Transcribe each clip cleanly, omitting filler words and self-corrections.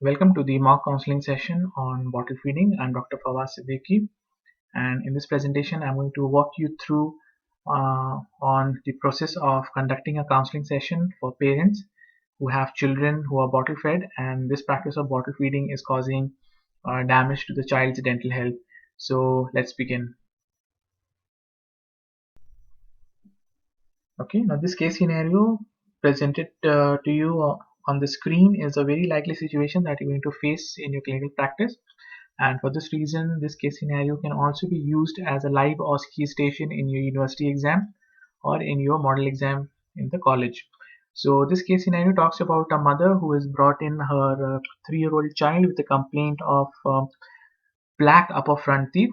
Welcome to the mock counseling session on bottle feeding. I'm Dr. Fawaz Siddiqui, and in this presentation, I'm going to walk you through on the process of conducting a counseling session for parents who have children who are bottle fed, and this practice of bottle feeding is causing damage to the child's dental health. So let's begin. Okay, now this case scenario presented to you on the screen is a very likely situation that you're going to face in your clinical practice. And for this reason, this case scenario can also be used as a live OSCE station in your university exam or in your model exam in the college. So this case scenario talks about a mother who has brought in her 3-year-old child with a complaint of black upper front teeth,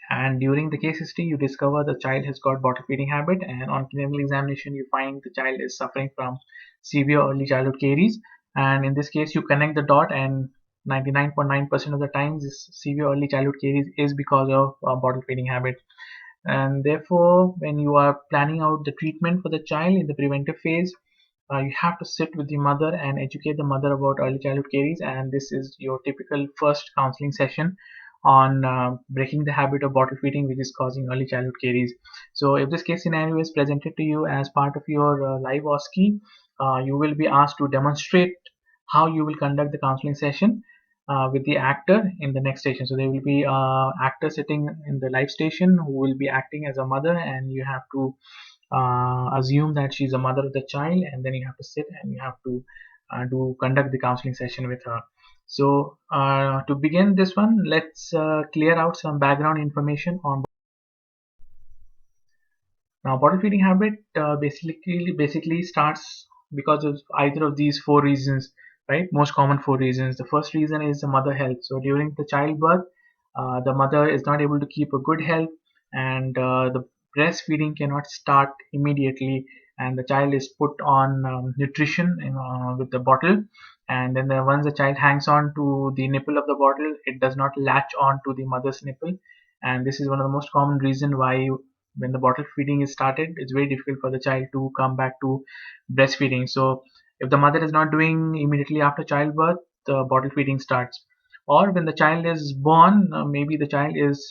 and during the case history you discover the child has got bottle feeding habit, and on clinical examination you find the child is suffering from severe early childhood caries. And in this case you connect the dot, and 99.9% of the times this severe early childhood caries is because of bottle feeding habit. And therefore when you are planning out the treatment for the child in the preventive phase, you have to sit with the mother and educate the mother about early childhood caries, and this is your typical first counseling session on breaking the habit of bottle feeding which is causing early childhood caries. So if this case scenario is presented to you as part of your live OSCE, you will be asked to demonstrate how you will conduct the counseling session with the actor in the next station. So there will be actor sitting in the live station who will be acting as a mother, and you have to assume that she's a mother of the child, and then you have to sit and you have to do conduct the counseling session with her. So to begin this one, let's clear out some background information on. Now, bottle feeding habit basically starts because of either of these four reasons, right? Most common four reasons. The first reason is the mother health. So during the childbirth, the mother is not able to keep a good health, and the breastfeeding cannot start immediately, and the child is put on nutrition with the bottle, and then once the child hangs on to the nipple of the bottle, it does not latch on to the mother's nipple, and this is one of the most common reason why when the bottle feeding is started, it's very difficult for the child to come back to breastfeeding. So if the mother is not doing immediately after childbirth, the bottle feeding starts. Or when the child is born, maybe the child is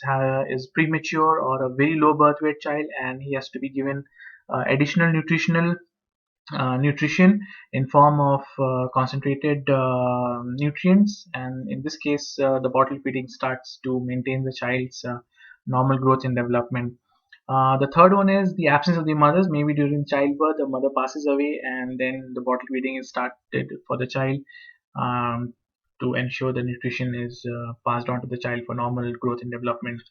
premature or a very low birth weight child, and he has to be given additional nutrition in form of concentrated nutrients, and in this case the bottle feeding starts to maintain the child's normal growth and development. The third one is the absence of the mothers. Maybe during childbirth the mother passes away, and then the bottle feeding is started for the child to ensure the nutrition is passed on to the child for normal growth and development.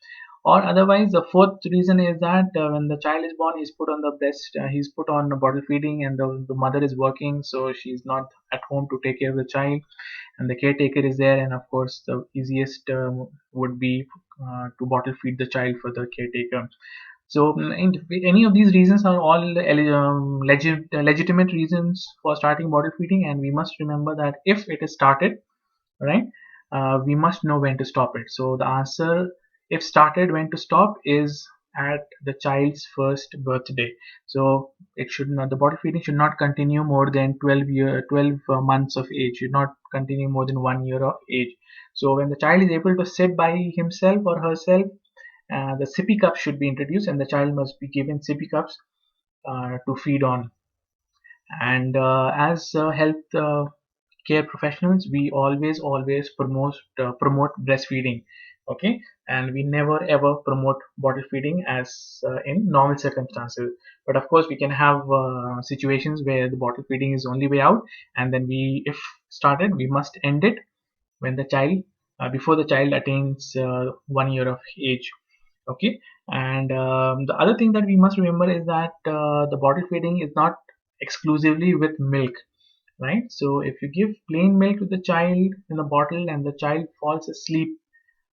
Or otherwise, the fourth reason is that when the child is born, he's put on the breast, he's put on bottle feeding, and the mother is working, so she's not at home to take care of the child, and the caretaker is there, and of course the easiest would be to bottle feed the child for the caretaker. So any of these reasons are all legitimate reasons for starting bottle feeding, and we must remember that if it is started, right, we must know when to stop it. So the answer, if started, when to stop, is at the child's first birthday. So it should not, the bottle feeding should not continue more than 12 months of age, should not continue more than 1 year of age. So when the child is able to sit by himself or herself, the sippy cup should be introduced, and the child must be given sippy cups to feed on. And as health care professionals, we always promote breastfeeding. Okay, and we never ever promote bottle feeding as in normal circumstances. But of course we can have situations where the bottle feeding is the only way out, and then we, if started, we must end it when the child before the child attains 1 year of age. Okay, and the other thing that we must remember is that the bottle feeding is not exclusively with milk, right? So if you give plain milk to the child in the bottle and the child falls asleep,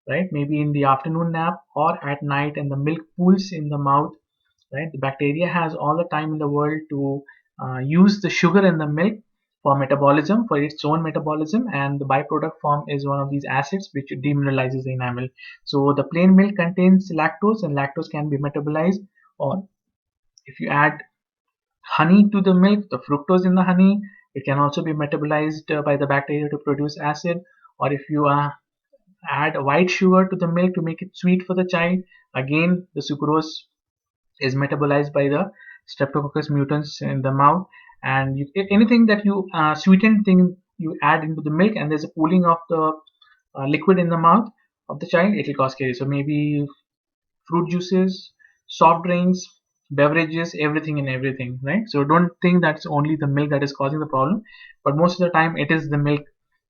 right, maybe in the afternoon nap or at night, and the milk pools in the mouth, right, the bacteria has all the time in the world to use the sugar in the milk for metabolism, for its own metabolism, and the byproduct form is one of these acids which demineralizes the enamel. So the plain milk contains lactose, and lactose can be metabolized, or if you add honey to the milk, the fructose in the honey, it can also be metabolized by the bacteria to produce acid. Or if you add white sugar to the milk to make it sweet for the child, again the sucrose is metabolized by the streptococcus mutans in the mouth. And anything that you sweeten thing you add into the milk, and there's a pooling of the liquid in the mouth of the child, it will cause caries. So maybe fruit juices, soft drinks, beverages, everything and everything, right? So don't think that's only the milk that is causing the problem, but most of the time it is the milk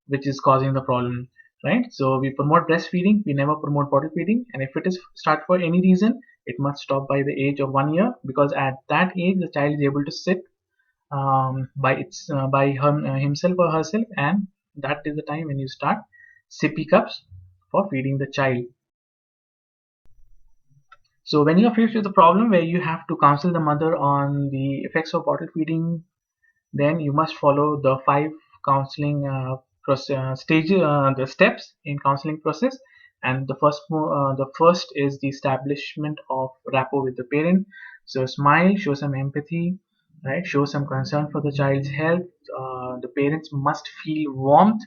which is causing the problem, right? So we promote breastfeeding, we never promote bottle feeding, and if it is start for any reason, it must stop by the age of 1 year, because at that age the child is able to sit by himself or herself, and that is the time when you start sippy cups for feeding the child. So when you're faced with a problem where you have to counsel the mother on the effects of bottle feeding, then you must follow the 5 counseling the steps in counseling process. And the first is the establishment of rapport with the parent. So smile, show some empathy, right? Show some concern for the child's health. The parents must feel warmth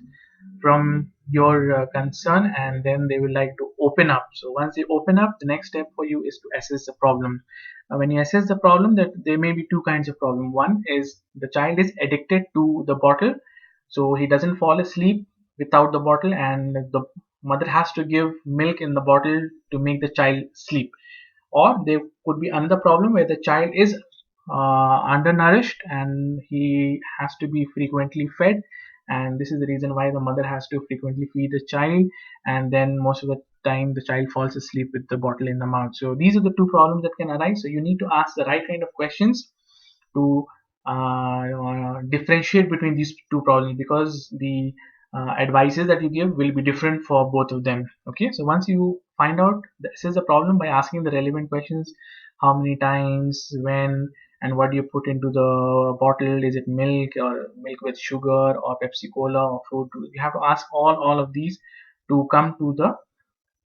from your concern, and then they will like to open up. So once they open up, the next step for you is to assess the problem. When you assess the problem, that there may be two kinds of problem. One is the child is addicted to the bottle, so he doesn't fall asleep without the bottle, and the mother has to give milk in the bottle to make the child sleep. Or there could be another problem where the child is undernourished and he has to be frequently fed, and this is the reason why the mother has to frequently feed the child, and then most of the time the child falls asleep with the bottle in the mouth. So these are the two problems that can arise. So you need to ask the right kind of questions to differentiate between these two problems, because the advices that you give will be different for both of them. Okay, so once you find out this is the problem by asking the relevant questions, how many times, when, and what do you put into the bottle, is it milk or milk with sugar or Pepsi Cola or fruit, you have to ask all of these to come to the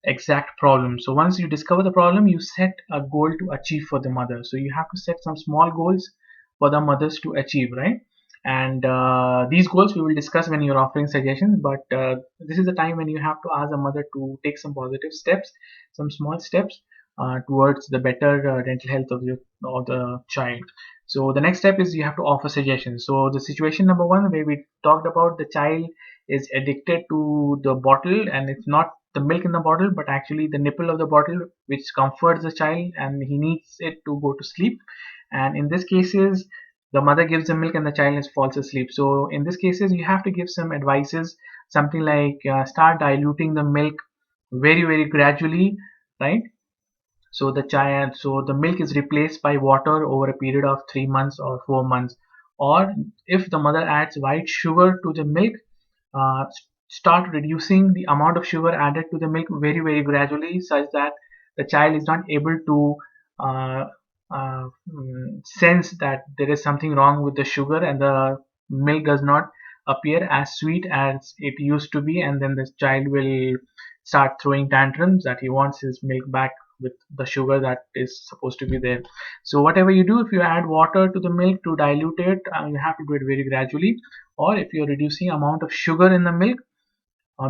exact problem. So once you discover the problem, you set a goal to achieve for the mother. So you have to set some small goals for the mothers to achieve, right? And these goals we will discuss when you're offering suggestions, but this is the time when you have to ask the mother to take some positive steps, some small steps towards the better dental health of the child. So the next step is you have to offer suggestions. So the situation number one, where we talked about the child is addicted to the bottle, and it's not the milk in the bottle but actually the nipple of the bottle which comforts the child and he needs it to go to sleep. And in this cases the mother gives the milk and the child falls asleep. So in this cases you have to give some advices, something like start diluting the milk very gradually, right? So the milk is replaced by water over a period of 3 months or 4 months. Or if the mother adds white sugar to the milk, uh, start reducing the amount of sugar added to the milk very gradually, such that the child is not able to uh, sense that there is something wrong with the sugar, and the milk does not appear as sweet as it used to be, and then the child will start throwing tantrums that he wants his milk back with the sugar that is supposed to be there. So whatever you do, if you add water to the milk to dilute it, you have to do it very gradually. Or if you're reducing amount of sugar in the milk,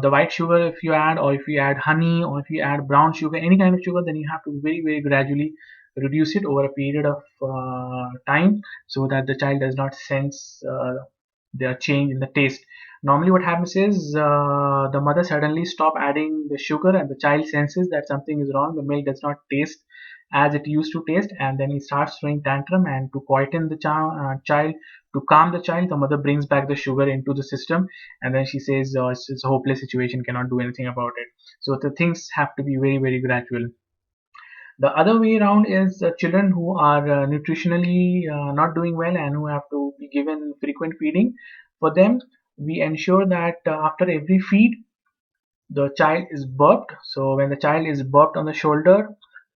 the white sugar if you add, or if you add honey, or if you add brown sugar, any kind of sugar, then you have to very gradually reduce it over a period of time, so that the child does not sense the change in the taste. Normally what happens is the mother suddenly stop adding the sugar and the child senses that something is wrong, the milk does not taste as it used to taste, and then he starts throwing tantrum. And to quieten the child, to calm the child, the mother brings back the sugar into the system, and then she says it's a hopeless situation, cannot do anything about it. So the things have to be very gradual. The other way around is children who are nutritionally not doing well and who have to be given frequent feeding. For them, we ensure that after every feed the child is burped. So when the child is burped on the shoulder,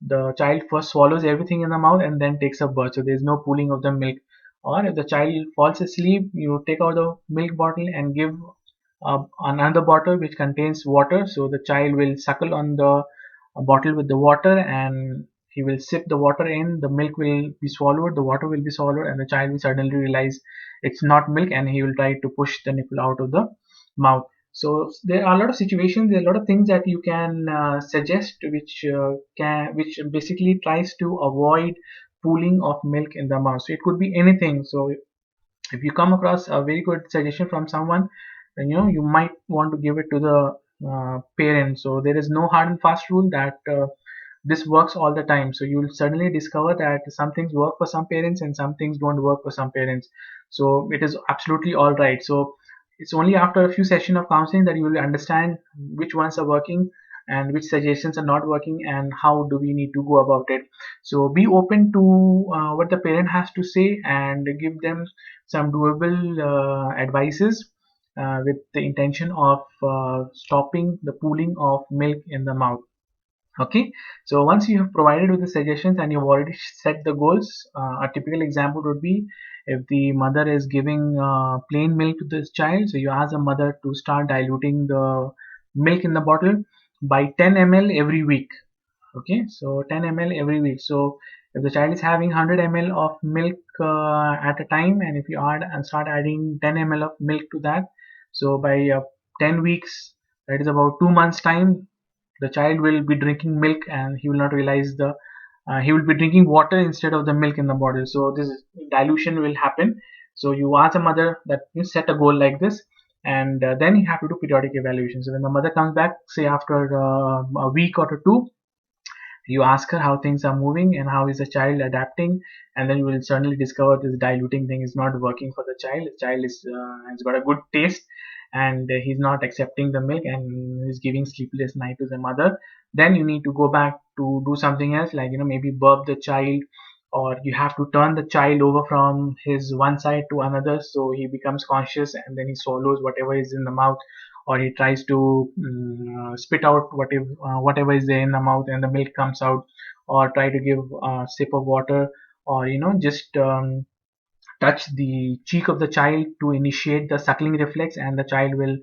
the child first swallows everything in the mouth and then takes a burp. So there's no pooling of the milk. Or if the child falls asleep, you take out the milk bottle and give another bottle which contains water. So the child will suckle on the bottle with the water, and he will sip the water in, the milk will be swallowed, the water will be swallowed, and the child will suddenly realize it's not milk, and he will try to push the nipple out of the mouth. So there are a lot of situations, there are a lot of things that you can suggest, which basically tries to avoid pooling of milk in the mouth. So it could be anything. So if you come across a very good suggestion from someone, then you might want to give it to the parents. So there is no hard and fast rule that this works all the time. So you'll suddenly discover that some things work for some parents and some things don't work for some parents. So it is absolutely all right. So it's only after a few sessions of counseling that you will understand which ones are working and which suggestions are not working and how do we need to go about it. So be open to what the parent has to say and give them some doable advices with the intention of stopping the pooling of milk in the mouth. Okay, so once you have provided with the suggestions and you've already set the goals, a typical example would be if the mother is giving plain milk to this child, so you ask the mother to start diluting the milk in the bottle by 10 ml every week. Okay, so 10 ml every week. So if the child is having 100 ml of milk at a time, and if you add and start adding 10 ml of milk to that, so by 10 weeks, that is about 2 months time, the child will be drinking milk and he will not realize he will be drinking water instead of the milk in the bottle. So this dilution will happen. So you ask a mother that you set a goal like this, and then you have to do periodic evaluation. So when the mother comes back, say after a week or two, you ask her how things are moving and how is the child adapting, and then you will certainly discover this diluting thing is not working for the child. The child has got a good taste, and he's not accepting the milk and he's giving sleepless night to the mother. Then you need to go back to do something else, like maybe burp the child, or you have to turn the child over from his one side to another so he becomes conscious and then he swallows whatever is in the mouth, or he tries to spit out whatever is there in the mouth and the milk comes out, or try to give a sip of water, or just touch the cheek of the child to initiate the suckling reflex, and the child will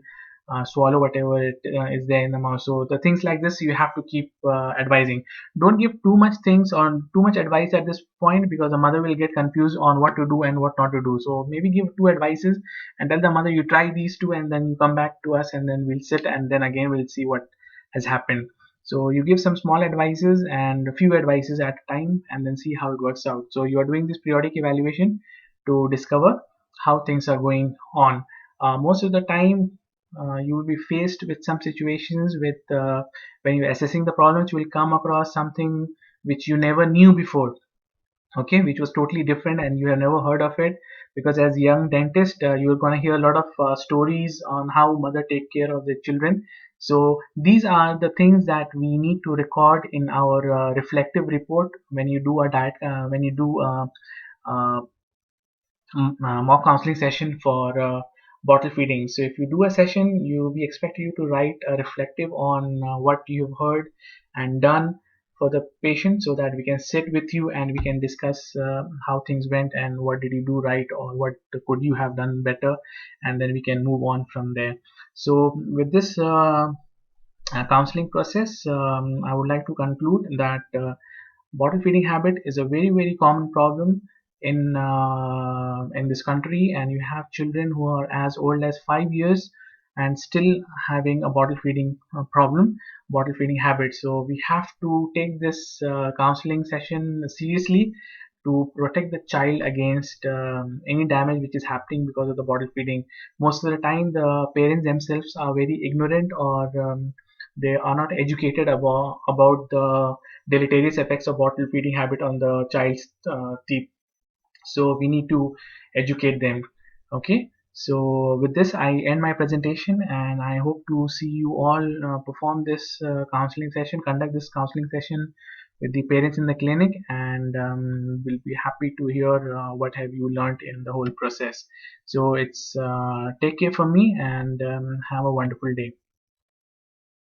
swallow whatever is there in the mouth. So the things like this you have to keep advising. Don't give too much things or too much advice at this point, because the mother will get confused on what to do and what not to do. So maybe give two advices and tell the mother you try these two, and then you come back to us, and then we'll sit and then again we'll see what has happened. So you give some small advices and a few advices at a time, and then see how it works out. So you are doing this periodic evaluation to discover how things are going on. Most of the time, you will be faced with some situations when you're assessing the problems, you will come across something which you never knew before. Okay, which was totally different and you have never heard of it, because as a young dentist, you're going to hear a lot of stories on how mother take care of their children. So these are the things that we need to record in our reflective report when you do a diet when you do uh, mock counseling session for bottle feeding. So if you do a session, we expect you to write a reflective on what you've heard and done for the patient, so that we can sit with you and we can discuss how things went and what did you do right or what could you have done better, and then we can move on from there. So with this counseling process, I would like to conclude that bottle feeding habit is a very common problem in this country, and you have children who are as old as 5 years and still having a bottle feeding bottle feeding habit. So we have to take this counseling session seriously to protect the child against any damage which is happening because of the bottle feeding. Most of the time the parents themselves are very ignorant, or they are not educated about the deleterious effects of bottle feeding habit on the child's teeth. So we need to educate them. Okay, so with this I end my presentation, and I hope to see you all perform this counseling session, conduct this counseling session with the parents in the clinic, and we'll be happy to hear what have you learned in the whole process. So it's take care from me, and have a wonderful day.